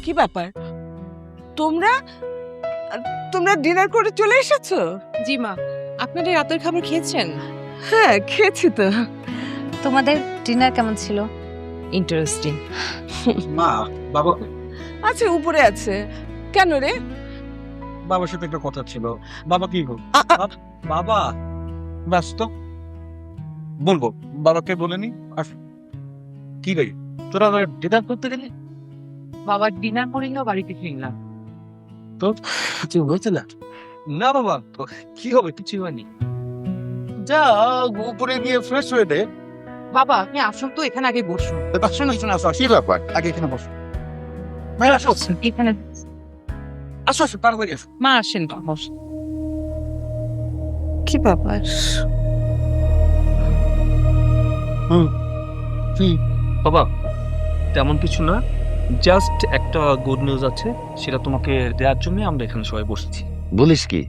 কি ব্যাপার, তোমরা তোমরা ডিনার করে চলে এসেছো? জি মা, আপনাদের রাতের খাবার খেয়েছেন? হ্যাঁ, খেয়েছি তো। তোমাদের ডিনার কেমন ছিল? ইন্টারেস্টিং। মা, বাবা আচ্ছা, উপরে আছে। কেন রে? বাবার সাথে একটা কথা ছিল। বাবা কি গো? বাবা ব্যস্ত, বলবো বাবাকে বলেনি। আর কি রে, তোরা ডিনার করতে গেলি? বাবা ডিনার করে বাড়িতে ফিরলাম। তো কিছু হয়েছে না? না বাবা, তো কি হবে, কিছু হয়নি। যা উপরে গিয়ে ফ্রেশ হয়ে দে। বাবা আপনি আসুন তো, এখানে আগে বসুন। শোনো শোনো, আসো, কি ব্যাপার, আগে এখানে বসো। ভাই আসো, এখানে আসো আসো, তাড়াতাড়ি আসো। মা আসেন তো, বসুন। কি ব্যাপার? বাবা তেমন কিছু না, জাস্ট একটা গুড নিউজ আছে, সেটা তোমাকে দেওয়ার জন্য আমরা এখানে সবাই বসেছি। বলিস কি?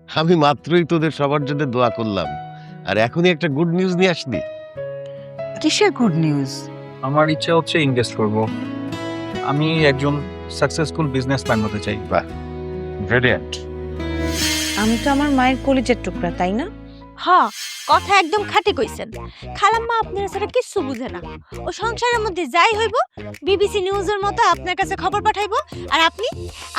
আমি মাত্রই তোদের সবার জন্য দোয়া করলাম, আর এখনই একটা গুড নিউজ নিয়ে আসলি। কিসের গুড নিউজ? আমার ইচ্ছা হচ্ছে ইনভেস্ট করব, আমি একজন সাকসেসফুল বিজনেসম্যান হতে চাই। ব্রিলিয়ান্ট। আমি তো আমার মায়ের কলিজার টুকরা, তাই না? হ্যাঁ, কথা একদম খাঁটি কইছেন। খালাম্মা আপনার ছাড়া কিচ্ছু বুঝে না। ও সংসারের মধ্যে যাই হইব বিবিসি নিউজের মতো আপনার কাছে খবর পাঠাইবো। আর আপনি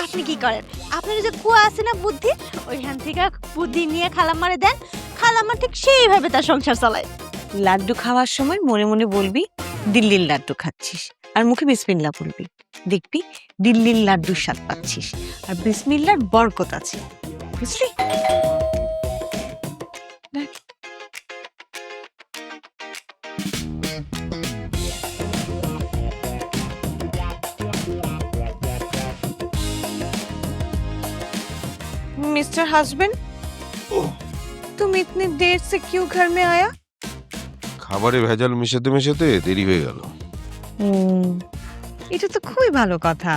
আপনি কি করেন? আপনার যে কুয়া আছে না বুদ্ধি, ওইখান থেকে বুদ্ধি নিয়ে খালাম্মারে দেন। খালাম্মা ঠিক সেইভাবে তার সংসার চালায়। লাড্ডু খাওয়ার সময় মনে মনে বলবি দিল্লির লাড্ডু খাচ্ছিস, আর মুখে বিসমিল্লাহ বলবি, দেখবি দিল্লির লাড্ডুর স্বাদ পাচ্ছিস, আর বিসমিল্লার বরকত আছে, বুঝলি? मिस्टर हस्बैंड, तुम इतनी देर से क्यों घर में आया? খাবারে ভেজাল মিশাতে মিশাতে দেরি হয়ে গেল। এটা তো খুবই ভালো কথা।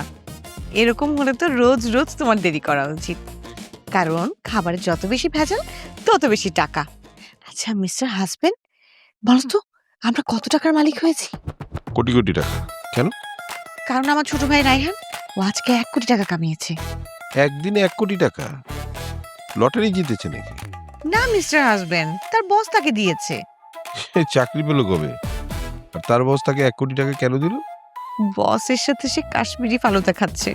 এরকম হলে তো রোজ রোজ তোমার দেরি করা উচিত, কারণ খাবারে যত বেশি ভেজাল তত বেশি টাকা। আচ্ছা মিস্টার হাজবেন্ড, বলো তো আমরা কত টাকার মালিক হয়েছি? কোটি কোটি টাকা। কারণ আমার ছোট ভাই রায়হান, ও আজকে 1 কোটি টাকা কামিয়েছে। একদিনে 1 কোটি টাকা? লটারি জিতেছে নাকি? না মিস্টার হাজবেন্ড, তার বস তাকে দিয়েছে। সে চাকরি পেল কবে? আর তার বস তাকে 1 কোটি টাকা কেন দিল? বসের সাথে সে কাশ্মীরি ফালুদা খাচ্ছে,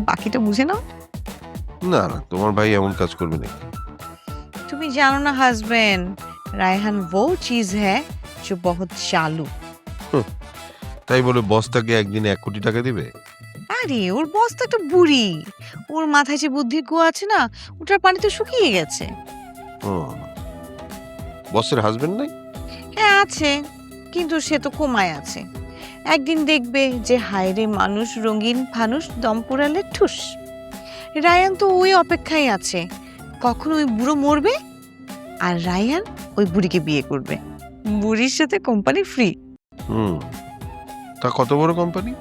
বাকিটা বুঝে নাও। না না, তোমার ভাই এমন কাজ করবে নাকি? তুমি জানো না হাজবেন্ড, রায়হান वो चीज है जो बहुत चालू। তাই বলে বস তাকে একদিনে 1 কোটি টাকা দিবে? আরে ওর বস তো একটা বুড়ি, ওর মাথায় যে বুদ্ধির কুয়া আছে না, ওটার পানি তো শুকিয়ে গেছে। বসের হাজবেন্ড নাই? হ্যাঁ আছে, কিন্তু সে তো কোমায় আছে। একদিন দেখবে যে হায়রে মানুষ রঙিন ফানুষ দম পোড়ালে ঠুস। রায়ান তো ওই অপেক্ষায় আছে, কখন ওই বুড়ো মরবে আর রায়ান ওই বুড়িকে বিয়ে করবে, বুড়ির সাথে কোম্পানি ফ্রি। তা কত বড় কোম্পানি?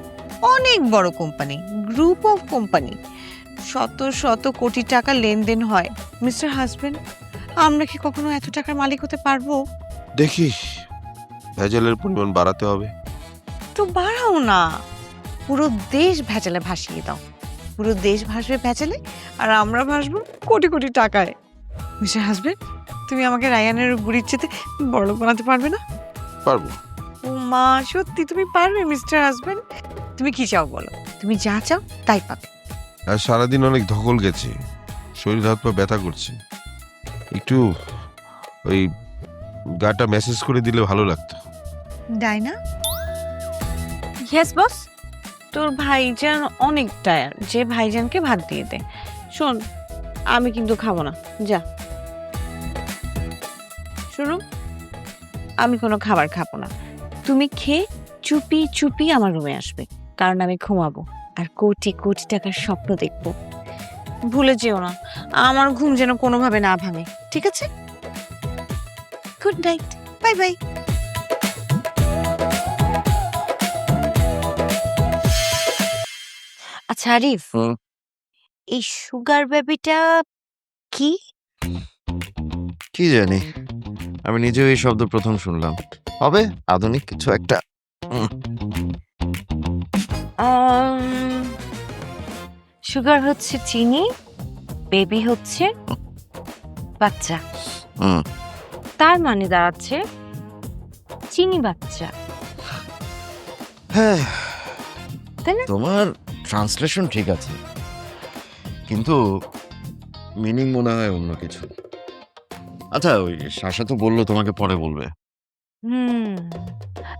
অনেক বড় কোম্পানি, গ্রুপ অফ কোম্পানি, শত শত কোটি টাকা লেনদেন হয়। মিস্টার হাজবেন্ড, আমরা কি কখনো এত টাকার মালিক হতে পারবো? দেখি, ভেজালের পরিমাণ বাড়াতে হবে। তো বাড়াও না, পুরো দেশ ভেজালে ভাসিয়ে দাও। পুরো দেশ ভাসবে ভেজালে, আর আমরা ভাসবো কোটি কোটি টাকায়। মিস্টার হাজবেন্ড, তুমি আমাকে রায়ানের বুড়ির চেতে বড়লোক বানাতে পারবে না? পারবো। ও মা, সত্যি তুমি পারবে মিস্টার হাজবেন্ড? তুমি কি চাও বলো, তুমি যা চাও তাই পাবে। আর সারাদিন অনেক ধকল গেছে, শরীর হাত পা ব্যথা করছে, একটু ওই গাটা মেসেজ করে দিলে ভালো লাগতো। Dyna, yes boss. তোর ভাইজান অনেক টায়ার, যে ভাইজানকে ভাত দিয়ে দে। শোন, আমি কিন্তু খাবো না, যা। শুরু, আমি কোনো খাবার খাবো না। তুমি খেয়ে চুপি চুপি আমার রুমে আসবে, কারণ আমি ঘুমাবো আর কোটি কোটি টাকার স্বপ্ন দেখবো। ভুলে যেও না, আমার ঘুম যেন কোনোভাবে না ভাঙে, ঠিক আছে? Good night, bye bye. আচ্ছা আরিফ, এই সুগার বেবিটা কি? কি জানি, আমি নিজেও এই শব্দ প্রথম শুনলাম। হবে আধুনিক কিছু একটা। আম, সুগার হচ্ছে চিনি, বেবি হচ্ছে বাচ্চা। হুম। তার মানে দাঁড়াচ্ছে চিনি বাচ্চা। হ্যাঁ, তাই না? তোমার ট্রান্সলেশন ঠিক আছে, কিন্তু মিনিং মনে হয় অন্য কিছু। আচ্ছা, ওই শাসা তো বললো তোমাকে পরে বলবে।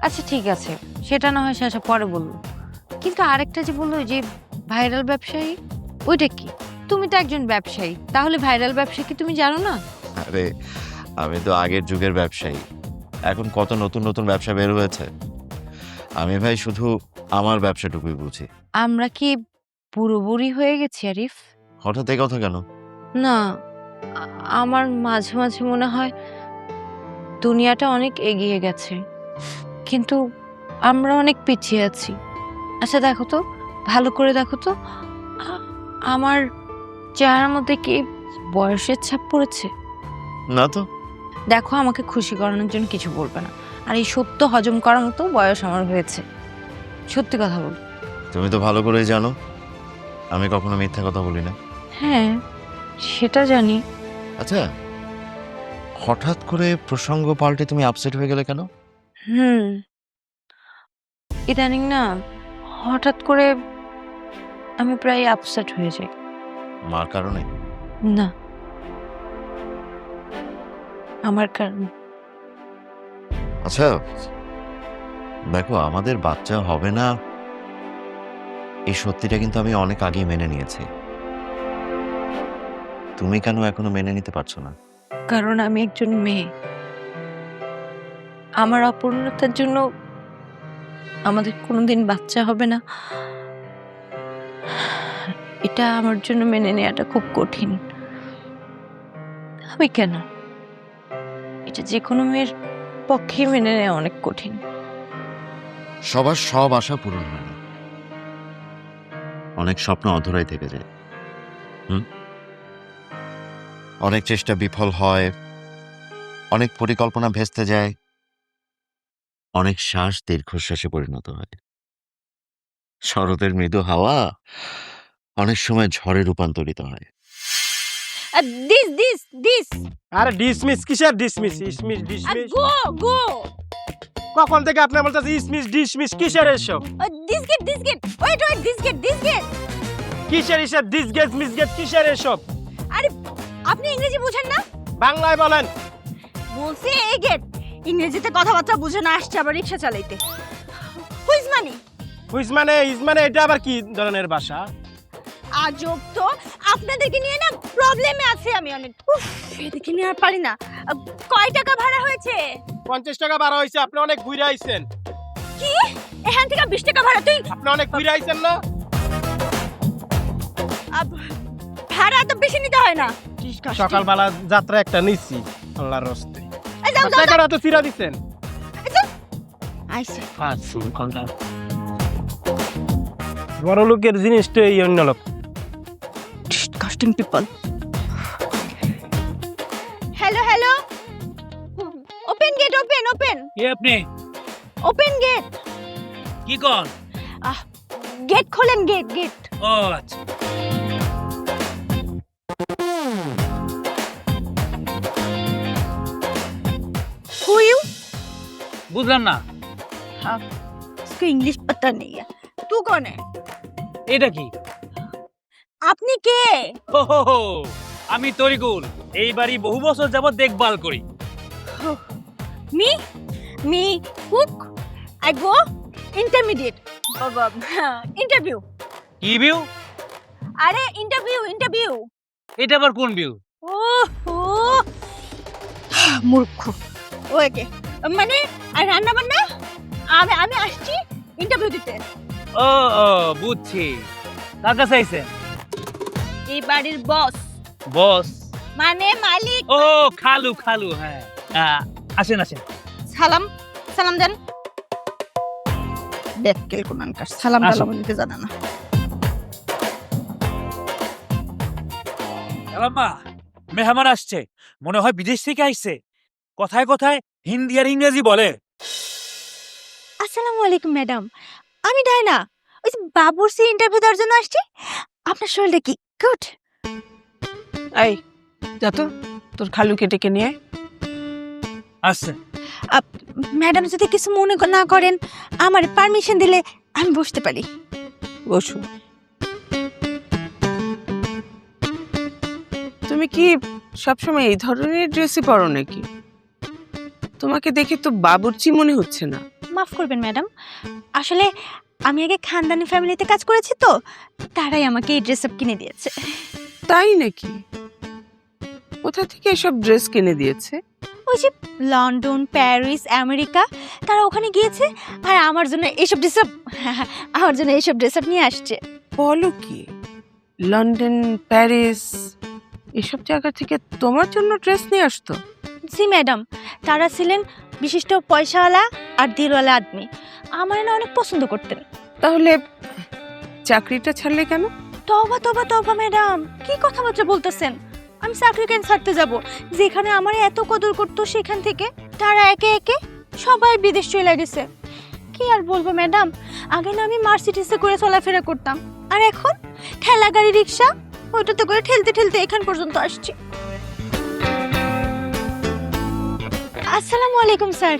আচ্ছা ঠিক আছে, সেটা না হয় শেষে পরে বলবো, কিন্তু আরেকটা যে বললো যে ভাইরাল ব্যবসায়ী, ওইটা কি? তুমি তো একজন ব্যবসায়ী, তাহলে ভাইরাল ব্যবসা কি তুমি জানো না? আরে আমি তো আগের যুগের ব্যবসায়ী, এখন কত নতুন নতুন ব্যবসা বের হয়েছে। আমি ভাই শুধু আমার ব্যবসাটুকুই বুঝি। আমরা কি পুরোপুরি হয়ে গেছি আরিফ? হঠাৎ এই কথা কেন? না, আমার মাঝে মাঝে মনে হয় দুনিয়াটা অনেক এগিয়ে গেছে, কিন্তু আমরা অনেক পিছিয়ে আছি। আচ্ছা দেখো তো, ভালো করে দেখো তো, আমার চেহারার মধ্যে কি বয়সের ছাপ পড়েছে? না তো। দেখো, আমাকে খুশি করানোর জন্য কিছু বলবে না, আর এই সত্য হজম করার মতো বয়স আমার হয়েছে। সত্যি কথা বল। তুমি তো ভালো করেই জানো আমি কখনো মিথ্যা কথা বলি না। হ্যাঁ, সেটা জানি। আচ্ছা, হঠাৎ করে প্রসঙ্গ পাল্টে তুমি আপসেট হয়ে গেলে কেন? ইদানিং না হঠাৎ করে আমি প্রায় আপসেট হয়ে যাই। মার কারণে? না, আমার কারণে। আচ্ছা দেখো, আমাদের বাচ্চা হবে না এই সত্যিটা কিন্তু আমি অনেক আগেই মেনে নিয়েছি। তুমি কেন এখনো মেনে নিতে পারছো না? কারণ আমি একজন মেয়ে। আমার অপূর্ণতার জন্য আমাদের কোনোদিন বাচ্চা হবে না, এটা আমার জন্য মেনে নেওয়াটা খুব কঠিন। আমি কেন, এটা যে কোনো মেয়ের পক্ষে মেনে নেওয়া অনেক কঠিন। সবার সব আশা পূরণ হয় না, অনেক স্বপ্ন অধরাই থেকে যায়। অনেক চেষ্টা বিফল হয়, অনেক পরিকল্পনা ভেস্তে যায়, অনেক শ্বাস দীর্ঘশ্বাসে পরিণত হয়। শরতের মৃদু হাওয়া অনেক সময় ঝড়ে রূপান্তরিত হয়। দিস আরে ডিসমিস কিসের ডিসমিস? ইসমিস ডিসমিস গো গো কখন থেকে আপনি বলতেছেন ইসমিস ডিসমিস কিসের এসব? This gate wait this gate কিসের এসব দিস গেট মিস গেট কিসের এসব? আরে আপনি ইংরেজি বুঝেন না? বাংলায় বলেন। বলছি এই গেট। ইংরেজিতে কথাবার্তা বুঝে না, আসছে আবার রিকশা চালাইতে। হুইজ মানি? হুইজ মানে এটা আবার কি ধরনের ভাষা? আজব তো, আপনাদেরকে নিয়ে না প্রবলেমে আছি আমি অনেক। এদিকে নিয়ে আর পারি না। কয় টাকা ভাড়া হয়েছে? 50 টাকা ভাড়া হয়েছে। আপনি অনেক ঘুরে আইছেন। কি? এখান থেকে 20 টাকা ভাড়া? তুই আপনি অনেক ঘুরে আইছেন না? ভাড়া তো বেশি নিতে হয় না। সকালবেলা যাত্রা একটা নিচ্ছি আল্লাহর রাস্তে। এই যাও যাও টাকাটা তো ফিরা দিছেন। আইসে বড় লোকের জিনিসটা এই অন্য লোক। Disgusting people. Hello open gate open কে আপনি? Open gate. কি কর? গেট খোলেন গেট। ও আচ্ছা। Who you? বুঝলাম না। इसको इंग्लिश पता नहीं है। तू कौन है? এটা কি? আপনি কে? হো হো হো, আমি তরিকুল, এই বাড়ি বহু বছর যাবত দেখভাল করি। Me cook. I go intermediate. Interview. কি ভিউ? আরে ইন্টারভিউ। এটা আবার কোন ভিউ? ওহো মূর্খ। ওকে মানে আর রান্না বান্না আমি আসছি ইন্টারভিউ দিতে। ও বুঝছি। কার কাছে আইছেন? এই বাড়ির বস বস মানে মালিক। ও খালু, হ্যাঁ। আসেন। সালাম দেন। দেখকেল কোনানকার সালাম দিতে জানা না। আম্মা, মেহমান আসছে, মনে হয় বিদেশ থেকে আইছে। কথায় কথায় হিন্দি আর ইংরেজি বলে। আসসালামু আলাইকুম ম্যাডাম, আমি ডায়না। ওই যে বাবুর্চি ইন্টারভিউ দেওয়ার জন্য আসছি। আপনার শরীরটা কি গুড? এই যা তো তোর খালুকে ডেকে নিয়ে আয়। আচ্ছা ম্যাডাম যদি কিছু মনে না করেন, আমার পারমিশন দিলে আমি বসতে পারি। বসু, তুমি কি সবসময় এই ধরনের ড্রেসই পরো নাকি? তোমাকে দেখে তো বাবুর্চি মনে হচ্ছে না। মাফ করবেন ম্যাডাম, আসলে আমি আগে খানদানি ফ্যামিলিতে কাজ করেছি তো, তারাই আমাকে এই ড্রেস আপ কিনে দিয়েছে। তাই নাকি? কোথা থেকে এসব ড্রেস কিনে দিয়েছে? ওই যে লন্ডন, প্যারিস, আমেরিকা, তারা ওখানে গিয়েছে আর আমার জন্য এইসব ড্রেস আপ নিয়ে আসছে। বলো কি, লন্ডন, প্যারিস এসব জায়গা থেকে তোমার জন্য ড্রেস নিয়ে আসতো? জি ম্যাডাম, তারা ছিলেন বিশিষ্ট পয়সাওয়ালা আর দিলওয়ালা আদমি, আমার না অনেক পছন্দ করতেন। তাহলে চাকরিটা ছাড়লে কেন? তবা তবা তবা ম্যাডাম, কি কথাবার্তা বলতেছেন? আমি চাকরি কেন ছাড়তে যাব? যেখানে আমার এত কদর করতো সেখান থেকে তারা একে একে সবাই বিদেশ চলে গেছে। কি আর বলবো ম্যাডাম, আগে না আমি মার্সিডিসে করে চলাফেরা করতাম, আর এখন ঠেলা গাড়ি, রিক্সা, ওইটাতে করে ঠেলতে ঠেলতে এখান পর্যন্ত আসছি। আসসালামু আলাইকুম স্যার।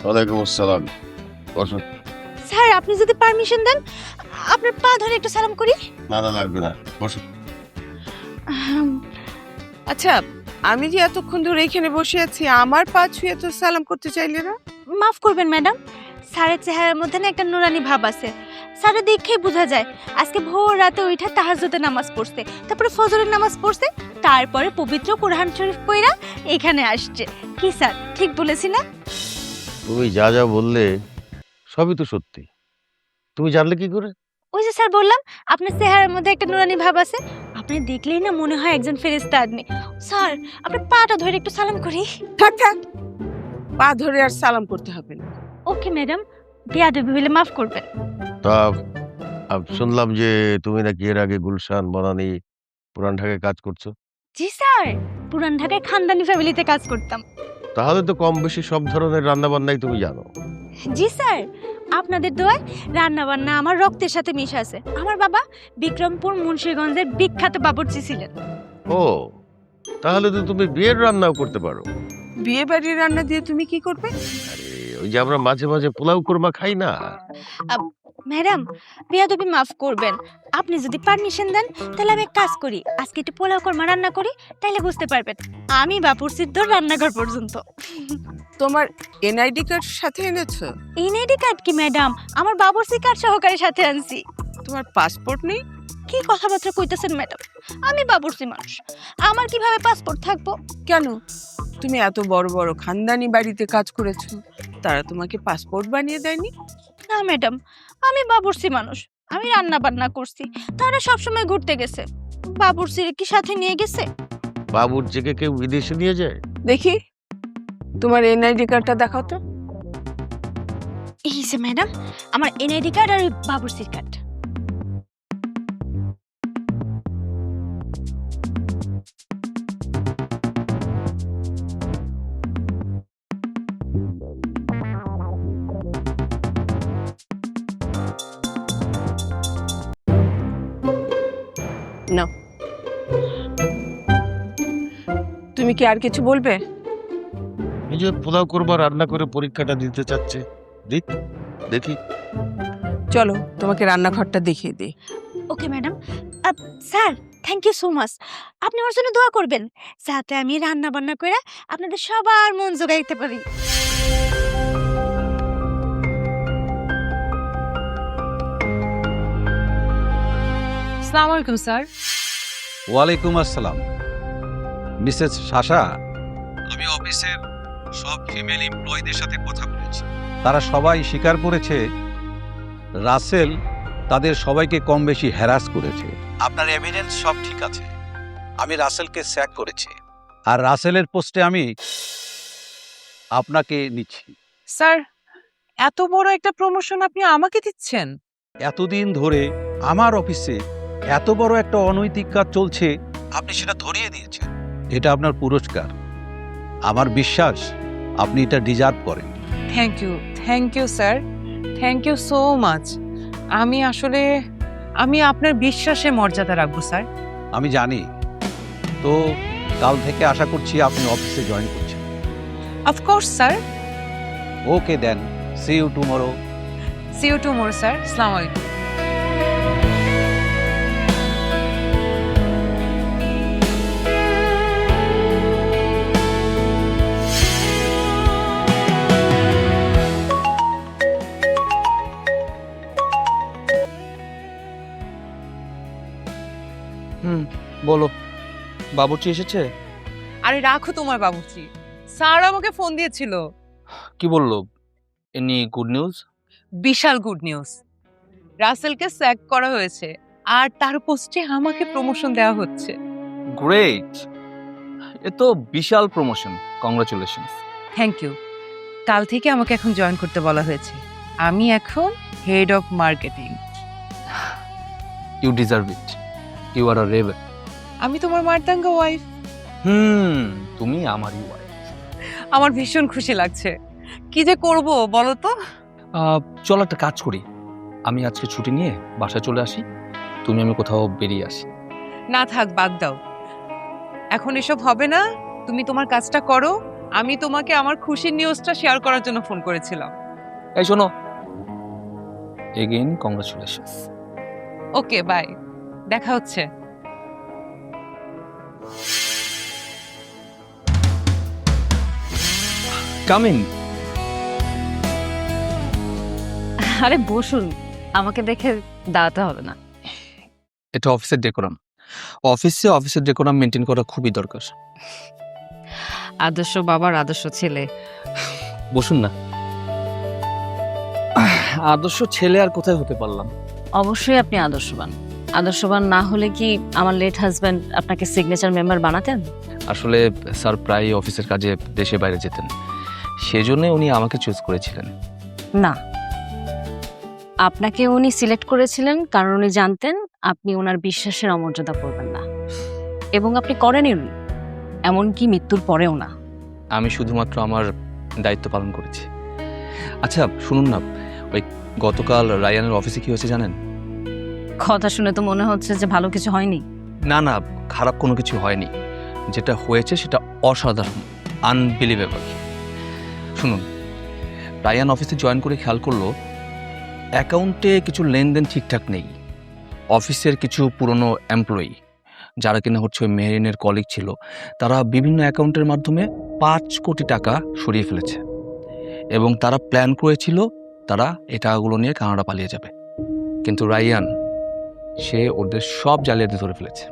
ওয়ালাইকুম আসসালাম। বসো। স্যার আপনি যদি পারমিশন দেন, আপনার পা ধরে একটু সালাম করি। না না, লাগবে না, বসো। আচ্ছা, আমি যে এতক্ষণ ধরে এখানে বসে আছি, আমার পা ছুঁয়ে তো সালাম করতে চাইলে না? মাফ করবেন ম্যাডাম, স্যারের চেহারার মধ্যে না একটা নুরানি ভাব আছে। স্যারের দেখেই বোঝা যায় আজকে ভোর রাতে উঠে তাহাজ্জুদের নামাজ পড়ছে, তারপরে ফজরের নামাজ পড়ছে, তারপরে পবিত্র কোরআন শরীফ পড়া এখানে আসছে। কি স্যার ঠিক বলেছি না? তুমি যা যা বললে সবই তো সত্যি। তুমি জানলে কি করে? ওই যে স্যার বললাম, আপনার চেহারার মধ্যে একটা নুরানি ভাব আছে, আপনি দেখলেই না মনে হয় একজন ফেরেশতা আদমি। স্যার আপনার পাটা ধরে একটু সালাম করি। থাক থাক, পা ধরে আর সালাম করতে হবে না। ওকে ম্যাডাম, বেয়াদবি হলে মাফ করবেন। তা শুনলাম যে তুমি নাকি এর আগে গুলশান, বনানী, পুরান ঢাকায় কাজ করছো। জি স্যার, পুরান ঢাকায় খানদানি ফ্যামিলিতে কাজ করতাম। তাহলে তো কম বেশি সব ধরনের রান্না বান্নাই তুমি জানো। জি স্যার, আপনাদের দোয়ায় রান্না বান্না আমার রক্তের সাথে মিশে আছে। আমার বাবা বিক্রমপুর মুন্সিগঞ্জের বিখ্যাত বাবুর্চি ছিলেন। ও, তাহলে তো তুমি বিয়ের রান্নাও করতে পারো। বিয়ে বাড়ির রান্না দিয়ে তুমি কি করবে? আরে ওই যে আমরা মাঝে মাঝে পোলাও কোরমা খাই না। ম্যাডাম বেয়াদবি মাফ করবেন, আপনি যদি পারমিশন দেন তাহলে আমি এক কাজ করি, আজকে একটু পোলাও কোরমা রান্না করি, তাইলে বুঝতে পারবেন আমি বাবুর্চির দর রান্নাঘর পর্যন্ত। তোমার এনআইডি কার্ড সাথে এনেছো? এনআইডি কার্ড কি ম্যাডাম? আমার বাবুর্চি কার্ড সহকারে সাথে আনছি। তোমার পাসপোর্ট নেই? কি কথাবার্তা কইতেছেন ম্যাডাম? আমি বাবুর্চি মানুষ, আমার কিভাবে পাসপোর্ট থাকবো? কেন? তুমি এত বড় বড় খানদানি বাড়িতে কাজ করেছো, তারা তোমাকে পাসপোর্ট বানিয়ে দেয়নি? না ম্যাডাম, আমি বাবুর্চি মানুষ, আমি রান্না বান্না করছি, তারা সবসময় ঘুরতে গেছে। বাবুর্চির কি সাথে নিয়ে গেছে? বাবুর জেগে কেউ বিদেশে নিয়ে যায়? দেখি তোমার এনআইডি কার্ডটা দেখাও তো। এই যে ম্যাডাম, আমার এনআইডি কার্ড আর বাবুর্চির কার্ড। নাও, তুমি কি আর কিছু বলবে? এই যে পোলাও কোরমা রান্না করে পরীক্ষাটা দিতে চাচ্ছে, দেখি। চলো তোমাকে রান্নাঘরটা দেখিয়ে দিই। Okay madam. Sir thank you so much, আপনি আমার জন্য দোয়া করবেন যাতে আমি রান্না বান্না করে আপনাদের সবার মন জোগাইতে পারি। আসসালামু আলাইকুম স্যার। ওয়ালাইকুম আসসালাম। মিসেস শাশা, আমি অফিসের সব ফিমেল এমপ্লয়ীদের সাথে কথা বলেছি, তারা সবাই স্বীকার করেছে রাসেল তাদের সবাইকে কম বেশি হ্যারাস করেছে। আপনার এভিডেন্স সব ঠিক আছে, আমি রাসেলকে স্যাক করেছি, আর রাসেলের পোস্টে আমি আপনাকে নিচ্ছি। স্যার এত বড় একটা প্রমোশন আপনি আমাকে দিচ্ছেন? এতদিন ধরে আমার অফিসে এত বড় একটা অনৈতিক কাজ চলছে, আপনি সেটা ধরিয়ে দিয়েছেন, এটা আপনার পুরস্কার। আমার বিশ্বাস আপনি এটা ডিজার্ভ করেন। Thank you sir, thank you so much. আমি আপনার বিশ্বাসে মর্যাদা রাখবো স্যার। আমি জানি। তো কাল থেকে আশা করছি আপনি অফিসে জয়েন করছেন। Of course sir. Okay then, see you tomorrow. See you tomorrow sir. আসসালামু আলাইকুম। বলো, বাবুর্চি এসেছে? আরে রাখো তোমার বাবুর্চি, স্যার আমাকে ফোন দিয়েছিল। কি বললো? Any good news? বিশাল গুড নিউজ। রাসেলকে স্যাক করা হয়েছে আর তার পোস্টে আমাকে প্রমোশন দেওয়া হচ্ছে। গ্রেট, এ তো বিশাল প্রমোশন, কংগ্রাচুলেশনস। Thank you. কাল থেকে আমাকে এখন জয়েন করতে বলা হয়েছে। আমি এখন head of marketing. You deserve it, you are a rebel. আমি তোমার মার্তাঙ্গা ওয়াইফ। তুমি আমারই ওয়াইফ। আমার ভীষণ খুশি লাগছে। কি যে করব বলো তো? চল একটা কাজ করি, আমি আজকে ছুটি নিয়ে বাসায় চলে আসি, তুমি আমি কোথাও বেরিয়ে আসি। না থাক, বাদ দাও, এখন এসব হবে না। তুমি তোমার কাজটা করো। আমি তোমাকে আমার খুশির নিউজটা শেয়ার করার জন্য ফোন করেছিলাম। এই শোনো, এগেইন কংগ্রাচুলেশনস। ওকে, বাই, দেখা হচ্ছে। Come in. আরে বসুন, আমাকে দেখে দাঁড়াতে হবে না। এটা অফিসের ডেকোরাম, অফিসের ডেকোরাম মেনটেন করা খুবই দরকার। আদর্শ বাবার আদর্শ ছেলে। বসুন না। আদর্শ ছেলে আর কোথায় হতে পারলাম? অবশ্যই আপনি আদর্শবান। আদর্শবান না হলে কি আমার লেট হাজব্যান্ড আপনাকে সিগনেচার মেম্বার বানাতেন? আসলে স্যার প্রায় অফিসের কাজে দেশে বাইরে যেতেন, সেজন্য উনি আমাকে চুজ করেছিলেন। না, আপনাকে উনি সিলেক্ট করেছিলেন কারণ উনি জানতেন আপনি ওনার বিশ্বাসের অমর্যাদা করবেন না, এবং আপনি করেনই, এমনকি মৃত্যুর পরেও না। আমি শুধুমাত্র আমার দায়িত্ব পালন করেছি। আচ্ছা শুনুন না, ওই গতকাল রায়ানের অফিসে কি হয়েছে জানেন? কথা শুনে তো মনে হচ্ছে যে ভালো কিছু হয়নি। না না, খারাপ কোনো কিছু হয়নি, যেটা হয়েছে সেটা অসাধারণ, আনবিলিভেবল। শুনুন, রায়ান অফিসে জয়েন করে খেয়াল করলো অ্যাকাউন্টে কিছু লেনদেন ঠিকঠাক নেই। অফিসের কিছু পুরনো এমপ্লয়ি, যারা কিনা হচ্ছে ওই মেহরিনের কলিগ ছিল, তারা বিভিন্ন অ্যাকাউন্টের মাধ্যমে 5 কোটি টাকা সরিয়ে ফেলেছে, এবং তারা প্ল্যান করেছিল তারা এই টাকাগুলো নিয়ে কানাডা পালিয়ে যাবে। কিন্তু রায়ান, সে ওদের সব জালিয়াতি ধরে ফেলেছে।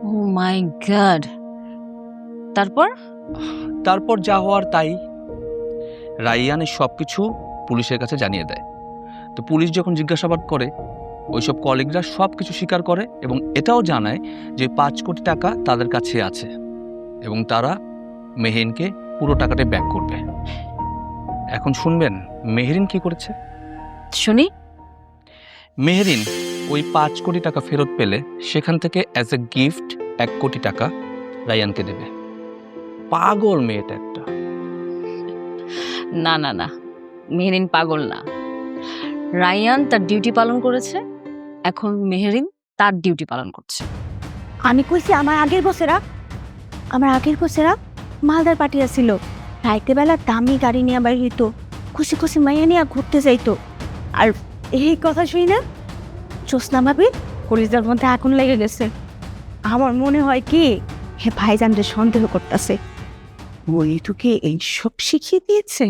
ও মাই গড! তারপর যা হওয়ার তাই। রায়ান এই সব কিছু পুলিশের কাছে জানিয়ে দেয়। তো পুলিশ যখন জিজ্ঞাসাবাদ করে, ওইসব কলিগরা সব কিছু স্বীকার করে এবং এটাও জানায় যে 5 কোটি টাকা তাদের কাছে আছে এবং তারা মেহরিনকে পুরো টাকাটাই ব্যাক করবে। এখন শুনবেন মেহরিন কি করেছে। শুনি। মেহরিন ওই 5 কোটি টাকা ফেরত পেলে সেখান থেকে অ্যাজ এ গিফট 1 কোটি টাকা রায়ানকে দেবে। পাগল মেয়েটা একটা। না না না, মেহরিন পাগল না। রায়ান তার ডিউটি পালন করেছে, এখন মেহরিন তার ডিউটি পালন করছে। আমি কইছি আমার আগের বসেরা মালদার পার্টি ছিল, রাইতে বেলা দামি গাড়ি নিয়ে বাইর হইতো, খুশি খুশি মাইয়া নিয়ে ঘুরতে যাইতো। আর এই কথা শুই না জ্যোৎস্না ভাবি কলিজার মধ্যে আগুন লেগে গেছে। আমার মনে হয় কি হে ভাইজানরে সন্দেহ করতেছে, ওই তোকে এইসব শিখিয়ে দিয়েছে।